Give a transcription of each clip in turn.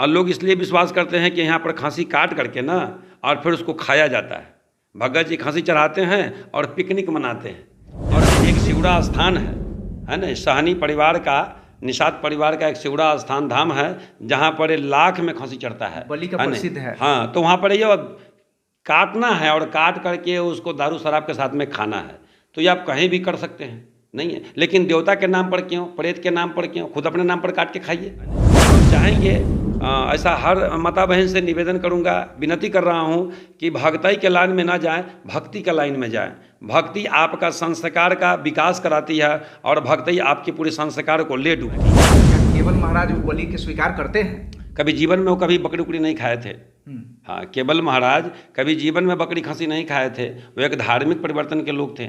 और लोग इसलिए विश्वास करते हैं कि यहाँ पर खस्सी काट करके ना और फिर उसको खाया जाता है। भगत जी खस्सी चढ़ाते हैं और पिकनिक मनाते हैं। और एक सिवड़ा स्थान है ना, साहनी परिवार का, निषाद परिवार का एक सिवड़ा स्थान धाम है जहाँ पर लाख में खस्सी चढ़ता है, बलि का प्रसिद्ध है। हाँ, तो वहाँ पर ये काटना है और काट करके उसको दारू शराब के साथ में खाना है। तो ये आप कहीं भी कर सकते हैं, नहीं है, लेकिन देवता के नाम पर क्यों, प्रेत के नाम पर क्यों, खुद अपने नाम पर काट के खाइए। हम चाहेंगे ऐसा हर माता बहन से निवेदन करूंगा, विनती कर रहा हूं कि भक्ताई के लाइन में ना जाएं, भक्ति के लाइन में जाएं। भक्ति आपका संस्कार का विकास कराती है और भक्ति आपकी पूरे संस्कार को ले डूबती है। केवल महाराज बलि के स्वीकार करते हैं? कभी जीवन में वो कभी बकरी उकड़ी नहीं खाए थे। हाँ, केवल महाराज कभी जीवन में बकरी खस्सी नहीं खाए थे। वो एक धार्मिक परिवर्तन के लोग थे,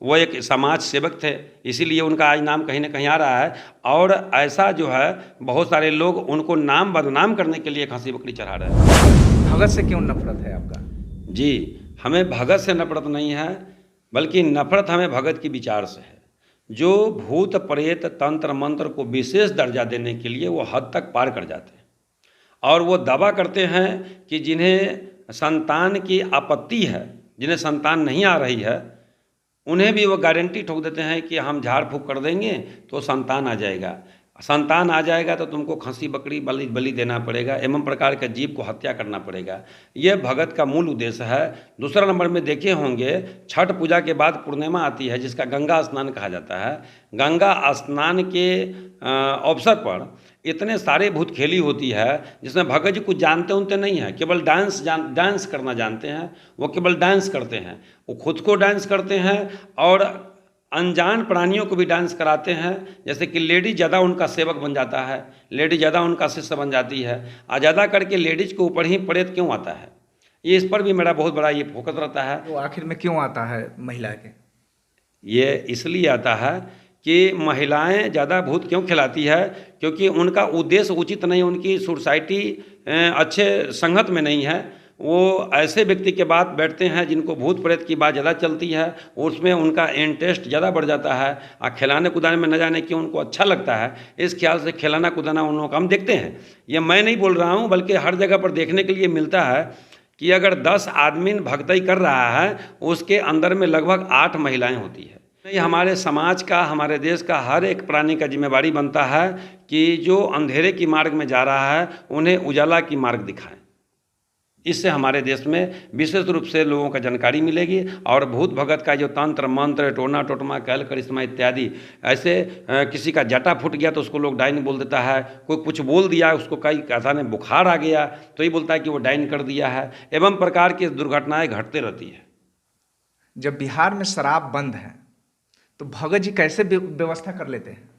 वो एक समाज सेवक थे, इसीलिए उनका आज नाम कहीं ना कहीं आ रहा है। और ऐसा जो है बहुत सारे लोग उनको नाम बदनाम करने के लिए खस्सी बकरी चढ़ा रहे हैं। भगत से क्यों नफरत है आपका? जी, हमें भगत से नफरत नहीं है, बल्कि नफरत हमें भगत की विचार से है, जो भूत प्रेत तंत्र मंत्र को विशेष दर्जा देने के लिए वो हद तक पार कर जाते हैं। और वो दावा करते हैं कि जिन्हें संतान की आपत्ति है, जिन्हें संतान नहीं आ रही है, उन्हें भी वो गारंटी ठोक देते हैं कि हम झाड़ फूँक कर देंगे तो संतान आ जाएगा। संतान आ जाएगा तो तुमको खस्सी बकरी बलि देना पड़ेगा, एवं प्रकार के जीव को हत्या करना पड़ेगा। ये भगत का मूल उद्देश्य है। दूसरा नंबर में देखे होंगे, छठ पूजा के बाद पूर्णिमा आती है जिसका गंगा स्नान कहा जाता है। गंगा स्नान के अवसर पर इतने सारे भूत खेली होती है जिसमें भगत जी कुछ जानते उनते नहीं हैं, केवल डांस करना जानते हैं। वो केवल डांस करते हैं, वो खुद को डांस करते हैं और अनजान प्राणियों को भी डांस कराते हैं। जैसे कि लेडीज ज़्यादा उनका सेवक बन जाता है, लेडीज ज़्यादा उनका शिष्य बन जाती है, और ज़्यादा करके लेडीज के ऊपर ही प्रेत क्यों आता है, ये इस पर भी मेरा बहुत बड़ा ये फोकस रहता है। तो आखिर में क्यों आता है महिला के? ये इसलिए आता है कि महिलाएं ज़्यादा भूत क्यों खिलाती है, क्योंकि उनका उद्देश्य उचित नहीं, उनकी सोसाइटी अच्छे संगत में नहीं है। वो ऐसे व्यक्ति के बात बैठते हैं जिनको भूत प्रेत की बात ज़्यादा चलती है, उसमें उनका इंटरेस्ट ज़्यादा बढ़ जाता है। और खिलाने कुदाने में न जाने क्यों उनको अच्छा लगता है, इस ख्याल से खिलाना कुदाना उन लोगों का हम देखते हैं। ये मैं नहीं बोल रहा हूँ, बल्कि हर जगह पर देखने के लिए मिलता है कि अगर 10 आदमी भक्ति कर रहा है, उसके अंदर में लगभग 8 महिलाएँ होती है। ये हमारे समाज का, हमारे देश का हर एक प्राणी का जिम्मेवारी बनता है कि जो अंधेरे की मार्ग में जा रहा है उन्हें उजाला की मार्ग दिखाएं। इससे हमारे देश में विशेष रूप से लोगों का जानकारी मिलेगी। और भूत भगत का जो तंत्र मंत्र, टोना टोटमा, कैल करिश्मा इत्यादि, ऐसे किसी का जटा फूट गया तो उसको लोग डाइन बोल देता है, कोई कुछ बोल दिया उसको कई कहता बुखार आ गया तो ये बोलता है कि वो डाइन कर दिया है। एवं प्रकार की दुर्घटनाएँ घटते रहती है। जब बिहार में शराब बंद है तो भगत जी कैसे व्यवस्था कर लेते हैं?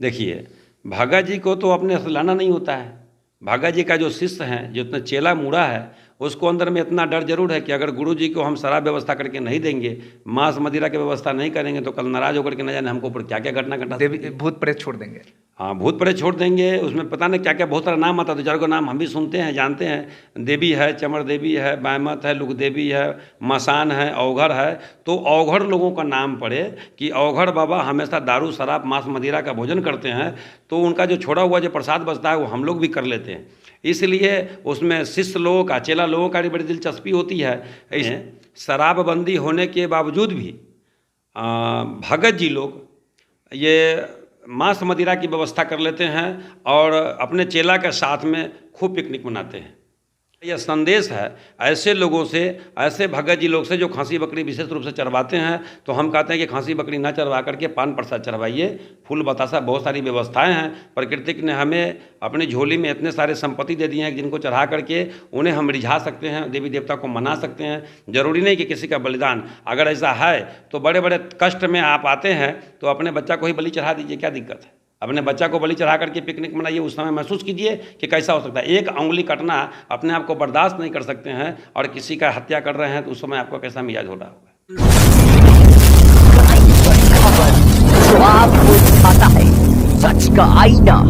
देखिए, भगत जी को तो अपने से लाना नहीं होता है। भगत जी का जो शिष्य हैं, जो इतना चेला मुड़ा है, उसको अंदर में इतना डर जरूर है कि अगर गुरु जी को हम शराब व्यवस्था करके नहीं देंगे, मांस मदिरा की व्यवस्था नहीं करेंगे, तो कल नाराज होकर के न जाने हमको ऊपर क्या क्या घटना घटा, भूत प्रेत छोड़ देंगे। हाँ, भूत प्रेत छोड़ देंगे। उसमें पता नहीं क्या क्या बहुत सारा नाम आता है, 2-4 को नाम हम भी सुनते हैं, जानते हैं। देवी है, चमर देवी है, बैमत है, लुक देवी है, मसान है, औघड़ है। तो औघड़ लोगों का नाम पड़े कि औघड़ बाबा हमेशा दारू शराब मांस मदिरा का भोजन करते हैं, तो उनका जो छोड़ा हुआ जो प्रसाद बचता है वो हम लोग भी कर लेते हैं। इसलिए उसमें शिष्य लोगों का, चेला लोगों का भी बड़ी दिलचस्पी होती है। शराबबंदी होने के बावजूद भी भगत जी लोग ये मांस मदिरा की व्यवस्था कर लेते हैं और अपने चेला के साथ में खूब पिकनिक मनाते हैं। यह संदेश है ऐसे लोगों से, ऐसे भगत जी लोग से जो खस्सी बकरी विशेष रूप से चरवाते हैं। तो हम कहते हैं कि खस्सी बकरी ना चरवा करके पान प्रसाद चरवाइए, फूल बतासा, बहुत सारी व्यवस्थाएं हैं। प्रकृति ने हमें अपनी झोली में इतने सारे संपत्ति दे दिए हैं जिनको चढ़ा करके उन्हें हम रिझा सकते हैं, देवी देवता को मना सकते हैं। जरूरी नहीं कि किसी का बलिदान, अगर ऐसा है तो बड़े बड़े कष्ट में आप आते हैं तो अपने बच्चा को ही बलि चढ़ा दीजिए, क्या दिक्कत है। अपने बच्चा को बलि चढ़ा करके पिकनिक मनाइए, उस समय महसूस कीजिए कि कैसा हो सकता है। एक उंगली कटना अपने आप को बर्दाश्त नहीं कर सकते हैं और किसी का हत्या कर रहे हैं तो उस समय आपको कैसा मिजाज हो रहा होगा। तो आपको दिखाता है सच का आईना।